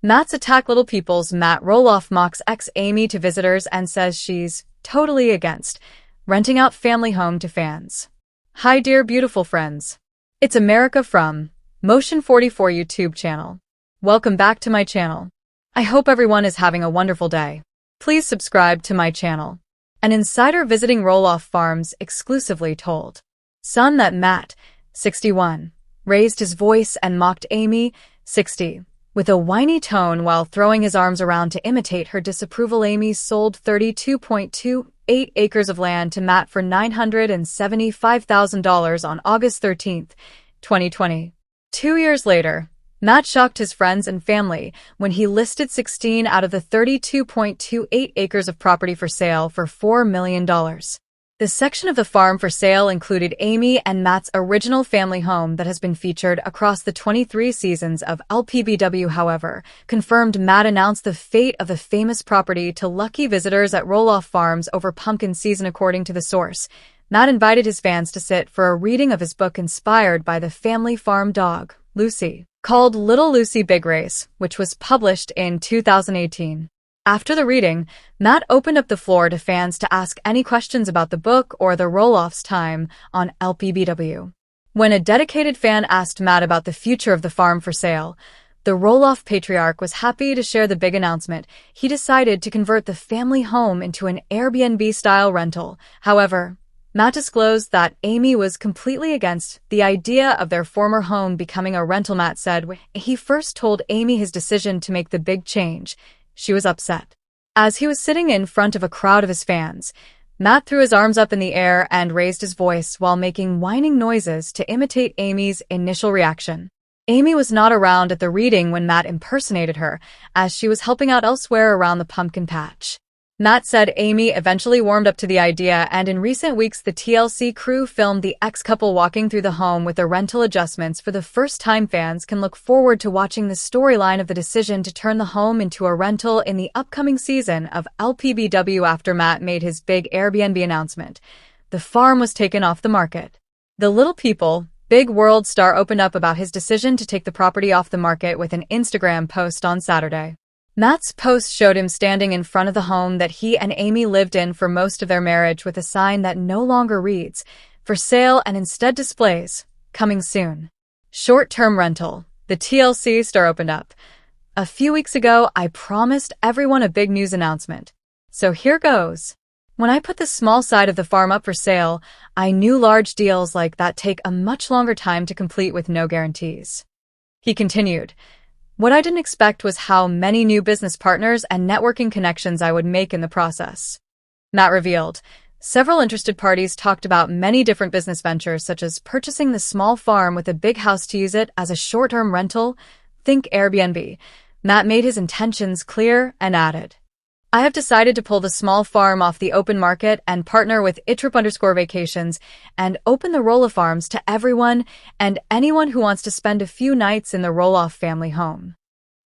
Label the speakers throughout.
Speaker 1: Matt's Attack Little People's Matt Roloff mocks ex-Amy to visitors and says she's totally against renting out family home to fans. Hi dear beautiful friends. It's America from Motion 44 YouTube channel. Welcome back to my channel. I hope everyone is having a wonderful day. Please subscribe to my channel. An insider visiting Roloff Farms exclusively told Sun that Matt, 61, raised his voice and mocked Amy, 60, with a whiny tone while throwing his arms around to imitate her disapproval. Amy sold 32.28 acres of land to Matt for $975,000 on August 13, 2020. 2 years later, Matt shocked his friends and family when he listed 16 out of the 32.28 acres of property for sale for $4 million. The section of the farm for sale included Amy and Matt's original family home that has been featured across the 23 seasons of LPBW. However, confirmed Matt announced the fate of the famous property to lucky visitors at Roloff Farms over pumpkin season. According to the source, Matt invited his fans to sit for a reading of his book inspired by the family farm dog, Lucy, called Little Lucy Big Race, which was published in 2018. After the reading, Matt opened up the floor to fans to ask any questions about the book or the Roloff's time on LPBW. When a dedicated fan asked Matt about the future of the farm for sale, the Roloff patriarch was happy to share the big announcement. He decided to convert the family home into an Airbnb-style rental. However, Matt disclosed that Amy was completely against the idea of their former home becoming a rental. Matt said when he first told Amy his decision to make the big change, she was upset. As he was sitting in front of a crowd of his fans, Matt threw his arms up in the air and raised his voice while making whining noises to imitate Amy's initial reaction. Amy was not around at the reading when Matt impersonated her, as she was helping out elsewhere around the pumpkin patch. Matt said Amy eventually warmed up to the idea, and in recent weeks the TLC crew filmed the ex-couple walking through the home with the rental adjustments. For the first time, fans can look forward to watching the storyline of the decision to turn the home into a rental in the upcoming season of LPBW. After Matt made his big Airbnb announcement, the farm was taken off the market. The Little People, Big World star opened up about his decision to take the property off the market with an Instagram post on Saturday. Matt's post showed him standing in front of the home that he and Amy lived in for most of their marriage, with a sign that no longer reads, "For sale," and instead displays, "Coming soon." Short-term rental, the TLC star opened up. "A few weeks ago, I promised everyone a big news announcement. So here goes. When I put the small side of the farm up for sale, I knew large deals like that take a much longer time to complete with no guarantees." He continued, "What I didn't expect was how many new business partners and networking connections I would make in the process." Matt revealed, several interested parties talked about many different business ventures, such as purchasing the small farm with a big house to use it as a short-term rental, think Airbnb. Matt made his intentions clear and added, "I have decided to pull the small farm off the open market and partner with itrip_vacations and open the Roloff Farms to everyone and anyone who wants to spend a few nights in the Roloff family home."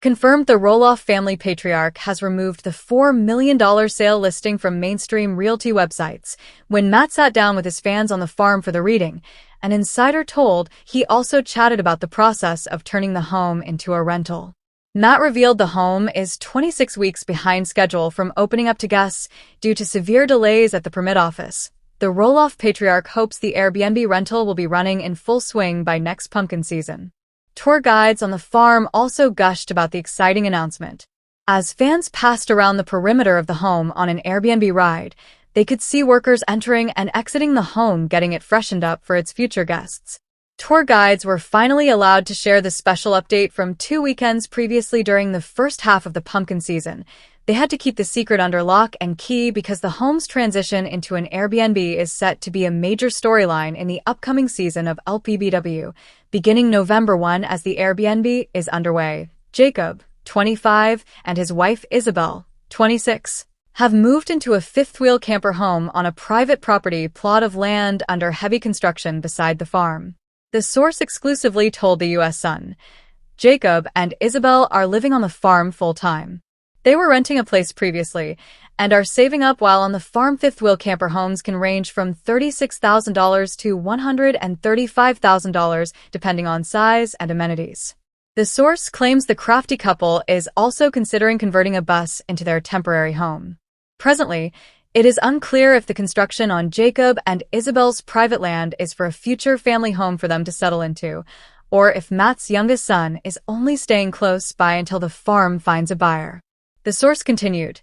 Speaker 1: Confirmed, the Roloff family patriarch has removed the $4 million sale listing from mainstream realty websites. When Matt sat down with his fans on the farm for the reading, an insider told he also chatted about the process of turning the home into a rental. Matt revealed the home is 26 weeks behind schedule from opening up to guests due to severe delays at the permit office. The Roloff patriarch hopes the Airbnb rental will be running in full swing by next pumpkin season. Tour guides on the farm also gushed about the exciting announcement. As fans passed around the perimeter of the home on an Airbnb ride, they could see workers entering and exiting the home, getting it freshened up for its future guests. Tour guides were finally allowed to share the special update from 2 weekends previously. During the first half of the pumpkin season, they had to keep the secret under lock and key because the home's transition into an Airbnb is set to be a major storyline in the upcoming season of LPBW, beginning November 1 as the Airbnb is underway. Jacob, 25, and his wife Isabel, 26, have moved into a fifth-wheel camper home on a private property plot of land under heavy construction beside the farm. The source exclusively told the U.S. Sun, Jacob and Isabel are living on the farm full-time. They were renting a place previously and are saving up while on the farm. Fifth-wheel camper homes can range from $36,000 to $135,000 depending on size and amenities. The source claims the crafty couple is also considering converting a bus into their temporary home. Presently, it is unclear if the construction on Jacob and Isabel's private land is for a future family home for them to settle into, or if Matt's youngest son is only staying close by until the farm finds a buyer. The source continued,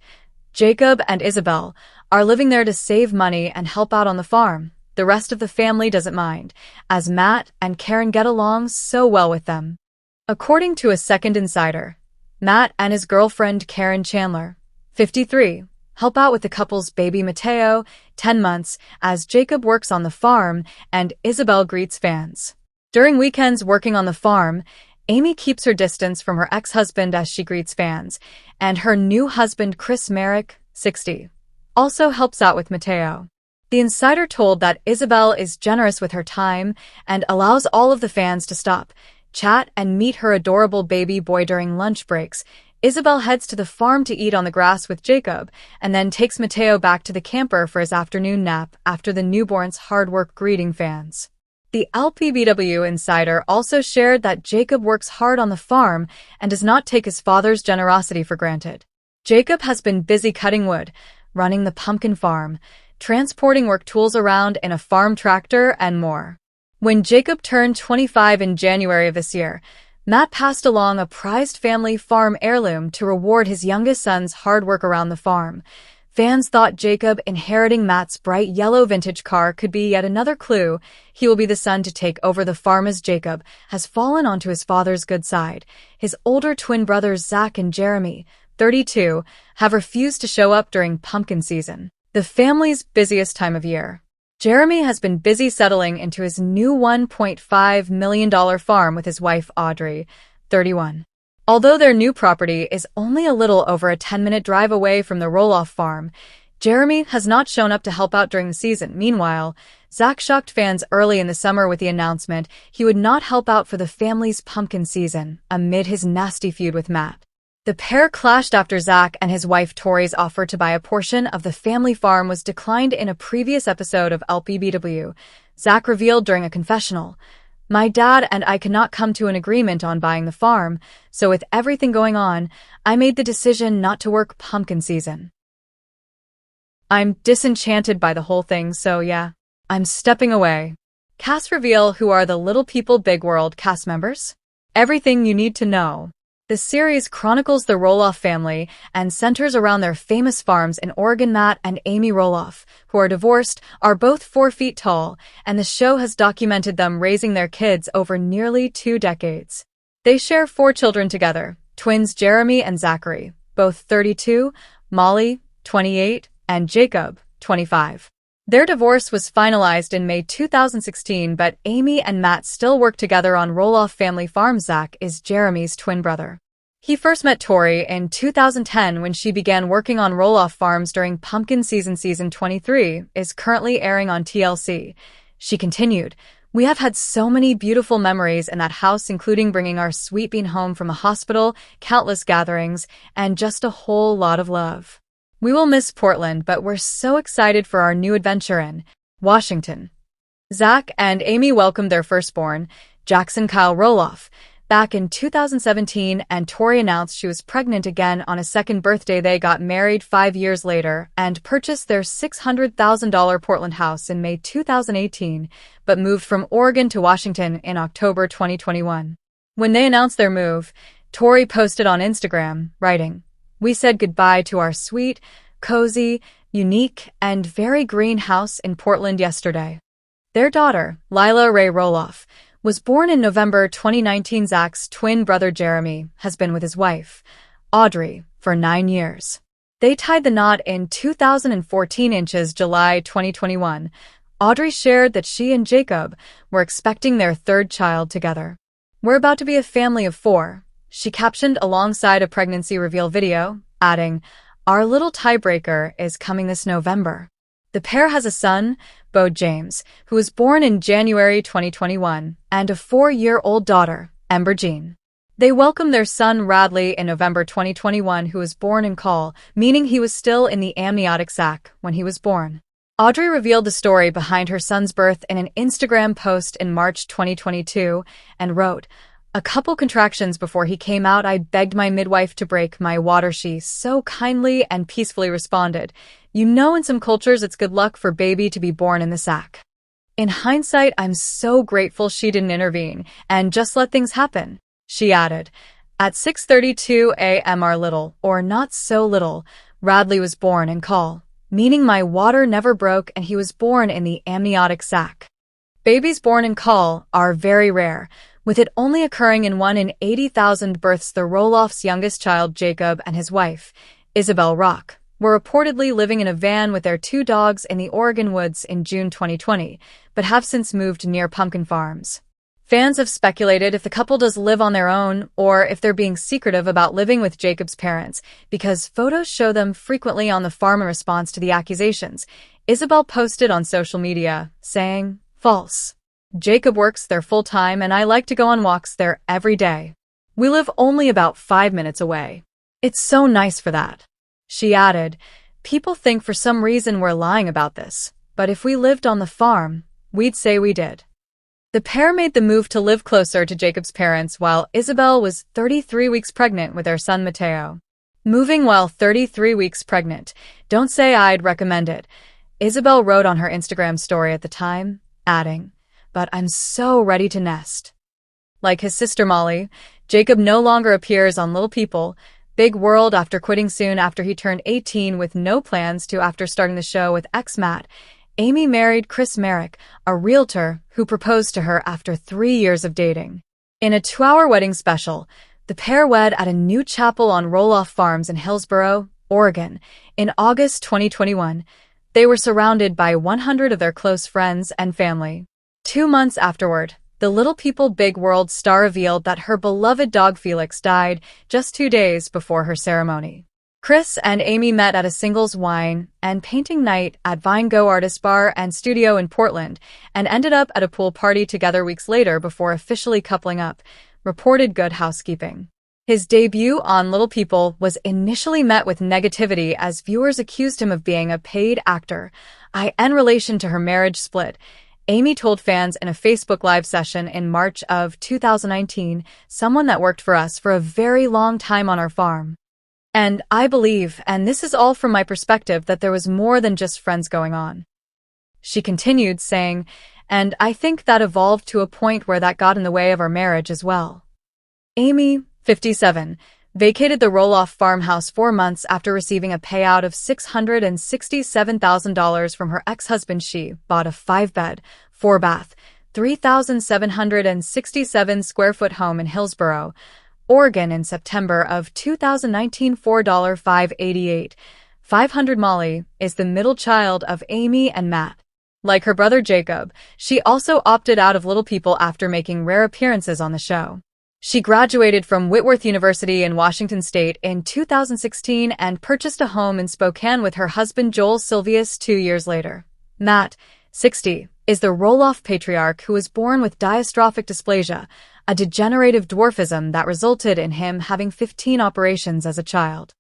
Speaker 1: Jacob and Isabel are living there to save money and help out on the farm. The rest of the family doesn't mind, as Matt and Karen get along so well with them. According to a second insider, Matt and his girlfriend Karen Chandler, 53, help out with the couple's baby Mateo, 10 months, as Jacob works on the farm and Isabel greets fans. During weekends working on the farm, Amy keeps her distance from her ex-husband as she greets fans, and her new husband Marek, 60, also helps out with Mateo. The insider told that Isabel is generous with her time and allows all of the fans to stop, chat, and meet her adorable baby boy during lunch breaks. Isabel heads to the farm to eat on the grass with Jacob, and then takes Mateo back to the camper for his afternoon nap after the newborn's hard work greeting fans. The LPBW insider also shared that Jacob works hard on the farm and does not take his father's generosity for granted. Jacob has been busy cutting wood, running the pumpkin farm, transporting work tools around in a farm tractor, and more. When Jacob turned 25 in January of this year, Matt passed along a prized family farm heirloom to reward his youngest son's hard work around the farm. Fans thought Jacob inheriting Matt's bright yellow vintage car could be yet another clue he will be the son to take over the farm, as Jacob has fallen onto his father's good side. His older twin brothers Zach and Jeremy, 32, have refused to show up during pumpkin season, the family's busiest time of year. Jeremy has been busy settling into his new $1.5 million farm with his wife Audrey, 31. Although their new property is only a little over a 10-minute drive away from the Roloff farm, Jeremy has not shown up to help out during the season. Meanwhile, Zach shocked fans early in the summer with the announcement he would not help out for the family's pumpkin season amid his nasty feud with Matt. The pair clashed after Zach and his wife Tori's offer to buy a portion of the family farm was declined in a previous episode of LPBW. Zach revealed during a confessional, "My dad and I could not come to an agreement on buying the farm, so with everything going on, I made the decision not to work pumpkin season. I'm disenchanted by the whole thing, so yeah, I'm stepping away." Cast reveal who are the Little People Big World cast members? Everything you need to know. The series chronicles the Roloff family and centers around their famous farms in Oregon. Matt and Amy Roloff, who are divorced, are both 4 feet tall, and the show has documented them raising their kids over nearly 2 decades. They share 4 children together, twins Jeremy and Zachary, both 32, Molly, 28, and Jacob, 25. Their divorce was finalized in May 2016, but Amy and Matt still work together on Roloff family farm. Zach is Jeremy's twin brother. He first met Tori in 2010 when she began working on Roloff farms during pumpkin season. Season 23 is currently airing on TLC. She continued, "We have had so many beautiful memories in that house, including bringing our sweet bean home from a hospital, countless gatherings, and just a whole lot of love. We will miss Portland, but we're so excited for our new adventure in Washington." Zach and Amy welcomed their firstborn, Jackson Kyle Roloff, back in 2017, and Tori announced she was pregnant again on a second birthday. They got married 5 years later and purchased their $600,000 Portland house in May 2018, but moved from Oregon to Washington in October 2021. When they announced their move, Tori posted on Instagram, writing, "We said goodbye to our sweet, cozy, unique, and very green house in Portland yesterday." Their daughter, Lila Ray Roloff, was born in November 2019. Zach's twin brother Jeremy has been with his wife, Audrey, for 9 years. They tied the knot in 2014. In July 2021, Audrey shared that she and Jacob were expecting their 3rd child together. "We're about to be a family of 4, she captioned alongside a pregnancy reveal video, adding, "Our little tiebreaker is coming this November." The pair has a son, Bo James, who was born in January 2021, and a 4-year-old daughter, Ember Jean. They welcomed their son Radley in November 2021, who was born in Call, meaning he was still in the amniotic sac when he was born. Audrey revealed the story behind her son's birth in an Instagram post in March 2022 and wrote, A couple contractions before he came out, I begged my midwife to break my water. She so kindly and peacefully responded, "You know, in some cultures it's good luck for baby to be born in the sack." In hindsight, I'm so grateful she didn't intervene and just let things happen. She added, "At 6:32 a.m. our little, or not so little, Radley was born in Call, meaning my water never broke and he was born in the amniotic sac." Babies born in Call are very rare, with it only occurring in 1 in 80,000 births. The Roloff's youngest child, Jacob, and his wife, Isabel Rock, were reportedly living in a van with their 2 dogs in the Oregon woods in June 2020, but have since moved near pumpkin farms. Fans have speculated if the couple does live on their own or if they're being secretive about living with Jacob's parents, because photos show them frequently on the farm. In response to the accusations, Isabel posted on social media, saying, "False. Jacob works there full-time and I like to go on walks there every day. We live only about 5 minutes away. It's so nice for that." She added, "People think for some reason we're lying about this, but if we lived on the farm, we'd say we did." The pair made the move to live closer to Jacob's parents while Isabel was 33 weeks pregnant with their son Mateo. Moving while 33 weeks pregnant. Don't say I'd recommend it, Isabel wrote on her Instagram story at the time, adding, "But I'm so ready to nest." Like his sister Molly, Jacob no longer appears on Little People, Big World after quitting soon after he turned 18 with no plans to. After starting the show with ex-Matt, Amy married Chris Marek, a realtor who proposed to her after 3 years of dating. In a 2-hour wedding special, the pair wed at a new chapel on Roloff Farms in Hillsboro, Oregon. In August 2021, they were surrounded by 100 of their close friends and family. 2 months afterward, the Little People Big World star revealed that her beloved dog Felix died just 2 days before her ceremony. Chris and Amy met at a singles wine and painting night at Vine Go Artist Bar and Studio in Portland and ended up at a pool party together weeks later before officially coupling up, reported Good Housekeeping. His debut on Little People was initially met with negativity as viewers accused him of being a paid actor. In relation to her marriage split, Amy told fans in a Facebook Live session in March of 2019, "Someone that worked for us for a very long time on our farm. And I believe, and this is all from my perspective, that there was more than just friends going on." She continued, saying, "And I think that evolved to a point where that got in the way of our marriage as well." Amy, 57, vacated the Roloff farmhouse 4 months after receiving a payout of $667,000 from her ex-husband. She bought a 5-bed, 4-bath, 3,767-square-foot home in Hillsboro, Oregon in September of 2019 for $588,500. 500. Molly is the middle child of Amy and Matt. Like her brother Jacob, she also opted out of Little People after making rare appearances on the show. She graduated from Whitworth University in Washington State in 2016 and purchased a home in Spokane with her husband Joel Silvius 2 years later. Matt, 60, is the Roloff patriarch who was born with dystrophic dysplasia, a degenerative dwarfism that resulted in him having 15 operations as a child.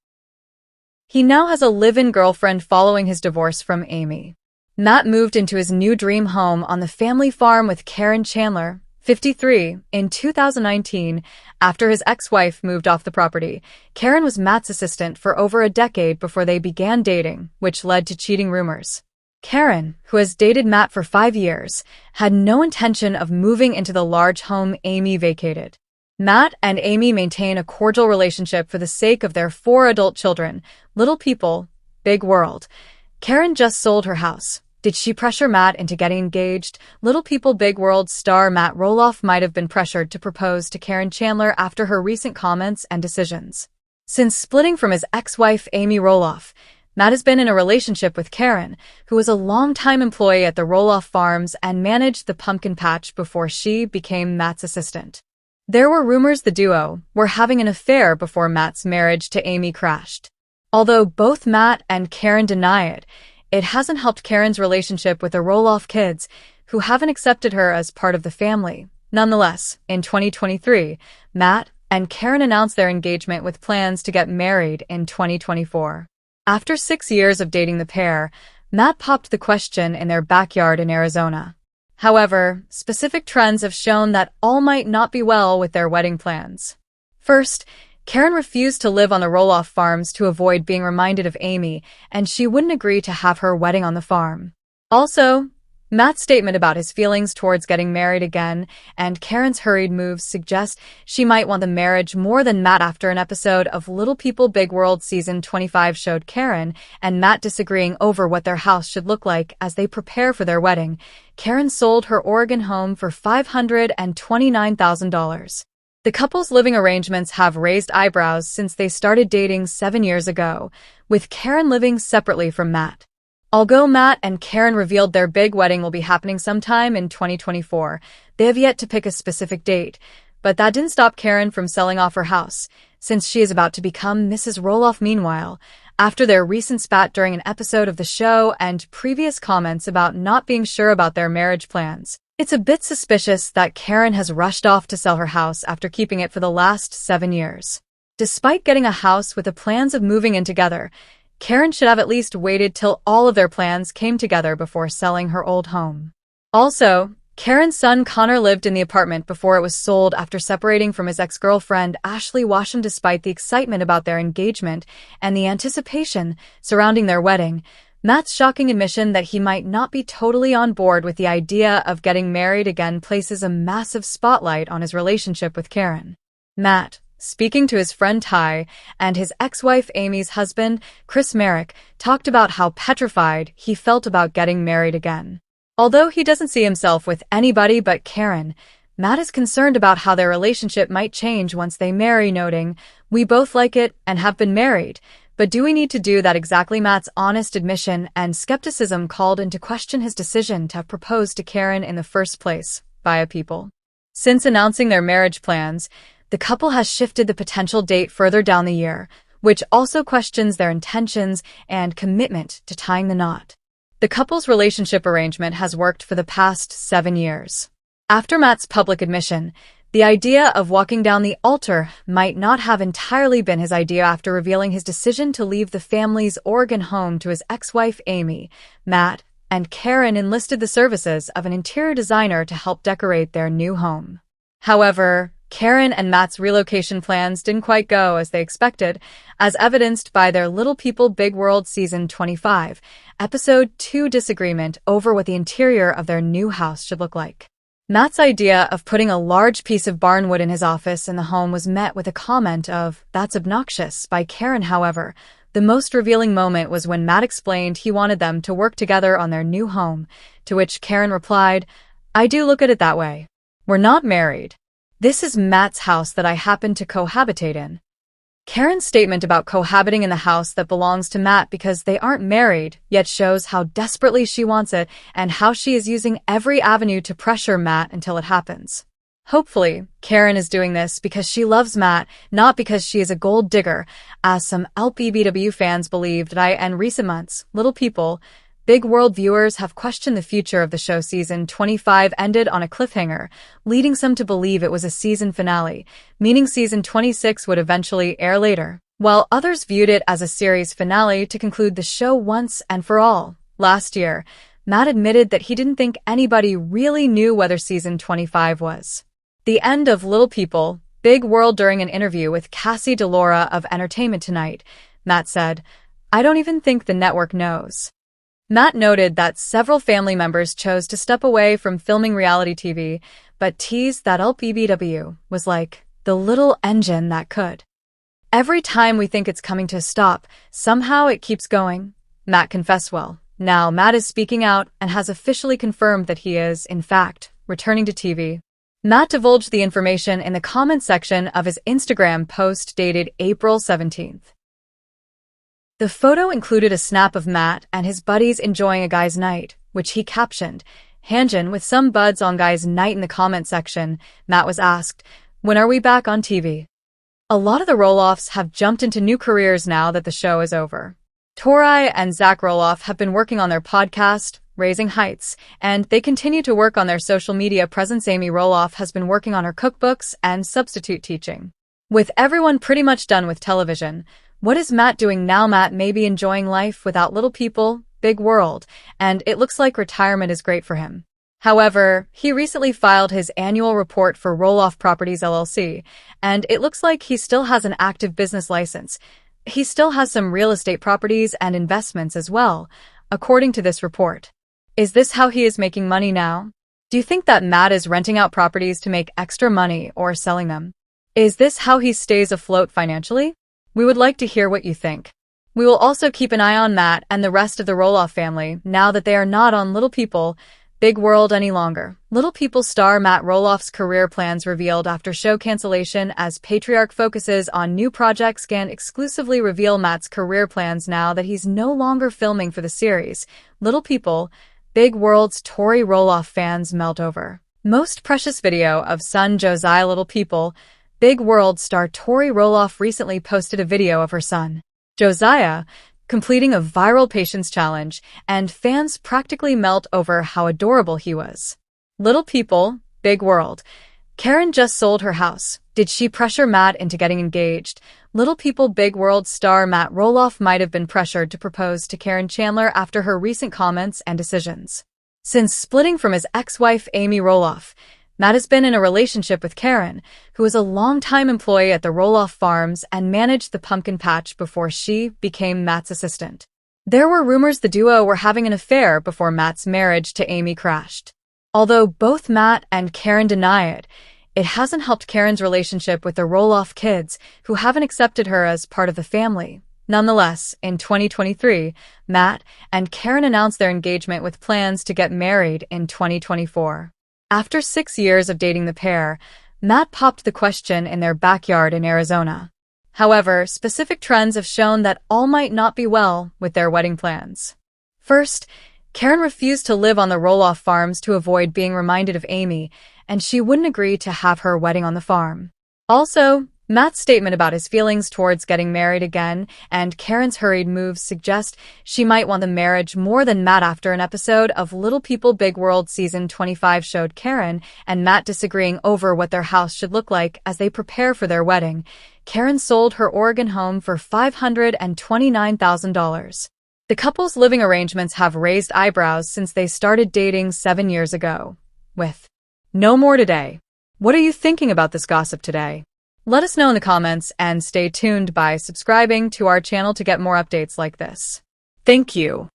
Speaker 1: He now has a live-in girlfriend following his divorce from Amy. Matt moved into his new dream home on the family farm with Karen Chandler, 53, in 2019, after his ex-wife moved off the property. Karen was Matt's assistant for over a decade before they began dating, which led to cheating rumors. Karen, who has dated Matt for 5 years, had no intention of moving into the large home Amy vacated. Matt and Amy maintain a cordial relationship for the sake of their 4 adult children. Little People, Big World. Karen just sold her house. Did she pressure Matt into getting engaged? Little People Big World star Matt Roloff might have been pressured to propose to Karen Chandler after her recent comments and decisions. Since splitting from his ex-wife Amy Roloff, Matt has been in a relationship with Karen, who was a longtime employee at the Roloff Farms and managed the pumpkin patch before she became Matt's assistant. There were rumors the duo were having an affair before Matt's marriage to Amy crashed. Although both Matt and Karen deny it, it hasn't helped Karen's relationship with the Roloff kids, who haven't accepted her as part of the family. Nonetheless, in 2023, Matt and Karen announced their engagement with plans to get married in 2024. After 6 years of dating the pair, Matt popped the question in their backyard in Arizona. However, specific trends have shown that all might not be well with their wedding plans. First, Karen refused to live on the Roloff farms to avoid being reminded of Amy, and she wouldn't agree to have her wedding on the farm. Also, Matt's statement about his feelings towards getting married again and Karen's hurried moves suggest she might want the marriage more than Matt. After an episode of Little People Big World season 25 showed Karen and Matt disagreeing over what their house should look like as they prepare for their wedding, Karen sold her Oregon home for $529,000. The couple's living arrangements have raised eyebrows since they started dating 7 years ago, with Karen living separately from Matt. Although Matt and Karen revealed their big wedding will be happening sometime in 2024, they have yet to pick a specific date. But that didn't stop Karen from selling off her house, since she is about to become Mrs. Roloff. Meanwhile, after their recent spat during an episode of the show and previous comments about not being sure about their marriage plans, it's a bit suspicious that Karen has rushed off to sell her house after keeping it for the last 7 years. Despite getting a house with the plans of moving in together, Karen should have at least waited till all of their plans came together before selling her old home. Also, Karen's son Connor lived in the apartment before it was sold after separating from his ex-girlfriend Ashley Washam. Despite the excitement about their engagement and the anticipation surrounding their wedding, Matt's shocking admission that he might not be totally on board with the idea of getting married again places a massive spotlight on his relationship with Karen. Matt, speaking to his friend Ty and his ex-wife Amy's husband, Chris Marek, talked about how petrified he felt about getting married again. Although he doesn't see himself with anybody but Karen, Matt is concerned about how their relationship might change once they marry, noting, "We both like it and have been married, but do we need to do that exactly?" Matt's honest admission and skepticism called into question his decision to have proposed to Karen in the first place, via People. Since announcing their marriage plans, the couple has shifted the potential date further down the year, which also questions their intentions and commitment to tying the knot. The couple's relationship arrangement has worked for the past 7 years. After Matt's public admission, the idea of walking down the altar might not have entirely been his idea. After revealing his decision to leave the family's Oregon home to his ex-wife Amy, Matt and Karen enlisted the services of an interior designer to help decorate their new home. However, Karen and Matt's relocation plans didn't quite go as they expected, as evidenced by their Little People Big World season 25, episode 2 disagreement over what the interior of their new house should look like. Matt's idea of putting a large piece of barnwood in his office in the home was met with a comment of, "That's obnoxious," by Karen. However, the most revealing moment was when Matt explained he wanted them to work together on their new home, to which Karen replied, "I do look at it that way. We're not married. This is Matt's house that I happen to cohabitate in." Karen's statement about cohabiting in the house that belongs to Matt because they aren't married yet shows how desperately she wants it and how she is using every avenue to pressure Matt until it happens. Hopefully, Karen is doing this because she loves Matt, not because she is a gold digger, as some LPBW fans believed. In recent months, Little People Big World viewers have questioned the future of the show. Season 25 ended on a cliffhanger, leading some to believe it was a season finale, meaning season 26 would eventually air later, while others viewed it as a series finale to conclude the show once and for all. Last year, Matt admitted that he didn't think anybody really knew whether season 25 was the end of Little People Big World. During an interview with Cassie DeLaura of Entertainment Tonight, Matt said, "I don't even think the network knows." Matt noted that several family members chose to step away from filming reality TV, but teased that LPBW was like the little engine that could. "Every time we think it's coming to a stop, somehow it keeps going," Matt confessed. Well, now Matt is speaking out and has officially confirmed that he is, in fact, returning to TV. Matt divulged the information in the comment section of his Instagram post dated April 17th. The photo included a snap of Matt and his buddies enjoying a guy's night, which he captioned, "Hanjin with some buds on guy's night." In the comment section, Matt was asked, "When are we back on TV?" A lot of the Roloffs have jumped into new careers now that the show is over. Tori and Zach Roloff have been working on their podcast, Raising Heights, and they continue to work on their social media presence. Amy Roloff has been working on her cookbooks and substitute teaching. With everyone pretty much done with television, what is Matt doing now? Matt may be enjoying life without Little People Big World, and it looks like retirement is great for him. However, he recently filed his annual report for Roloff Properties LLC, and it looks like he still has an active business license. He still has some real estate properties and investments as well, according to this report. Is this how he is making money now? Do you think that Matt is renting out properties to make extra money or selling them? Is this how he stays afloat financially? We would like to hear what you think. We will also keep an eye on Matt and the rest of the Roloff family now that they are not on Little People, Big World any longer. Little People star Matt Roloff's career plans revealed after show cancellation as Patriarch focuses on new projects can exclusively reveal Matt's career plans now that he's no longer filming for the series. Little People, Big World's Tori Roloff fans melt over. Most precious video of son Josiah. Little People, Big World star Tori Roloff recently posted a video of her son, Josiah, completing a viral patience challenge, and fans practically melt over how adorable he was. Little People, Big World. Karen just sold her house. Did she pressure Matt into getting engaged? Little People, Big World star Matt Roloff might have been pressured to propose to Karen Chandler after her recent comments and decisions. Since splitting from his ex-wife Amy Roloff, Matt has been in a relationship with Karen, who is a longtime employee at the Roloff Farms and managed the pumpkin patch before she became Matt's assistant. There were rumors the duo were having an affair before Matt's marriage to Amy crashed. Although both Matt and Karen deny it, it hasn't helped Karen's relationship with the Roloff kids, who haven't accepted her as part of the family. Nonetheless, in 2023, Matt and Karen announced their engagement with plans to get married in 2024. After 6 years of dating the pair, Matt popped the question in their backyard in Arizona. However, specific trends have shown that all might not be well with their wedding plans. First, Karen refused to live on the Roloff farms to avoid being reminded of Amy, and she wouldn't agree to have her wedding on the farm. Also, Matt's statement about his feelings towards getting married again and Karen's hurried moves suggest she might want the marriage more than Matt. After an episode of Little People Big World Season 25 showed Karen and Matt disagreeing over what their house should look like as they prepare for their wedding, Karen sold her Oregon home for $529,000. The couple's living arrangements have raised eyebrows since they started dating 7 years ago. With no more today. What are you thinking about this gossip today? Let us know in the comments and stay tuned by subscribing to our channel to get more updates like this. Thank you.